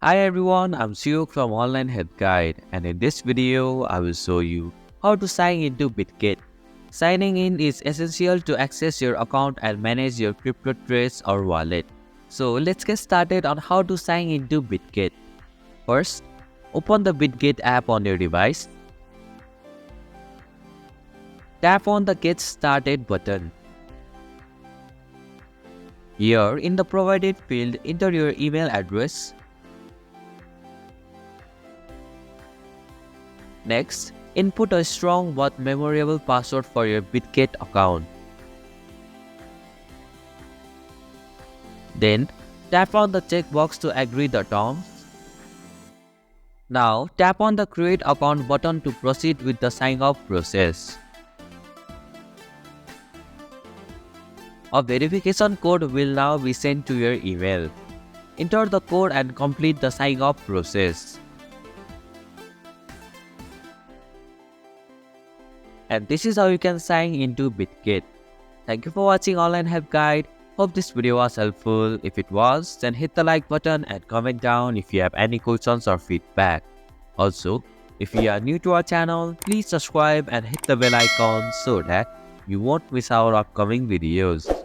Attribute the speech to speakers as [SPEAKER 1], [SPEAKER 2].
[SPEAKER 1] Hi everyone, I'm Siok from Online Health Guide, and in this video, I will show you how to sign into Bitget. Signing in is essential to access your account and manage your crypto trades or wallet. So let's get started on how to sign into Bitget. First, open the Bitget app on your device. Tap on the Get Started button. Here, in the provided field, enter your email address. Next, input a strong but memorable password for your Bitget account. Then, tap on the checkbox to agree the terms. Now, tap on the Create Account button to proceed with the sign-up process. A verification code will now be sent to your email. Enter the code and complete the sign-up process. And this is how you can sign into Bitget. Thank you for watching Online Help Guide. Hope this video was helpful. If it was, then hit the like button and comment down if you have any questions or feedback. Also, if you are new to our channel, please subscribe and hit the bell icon so that you won't miss our upcoming videos.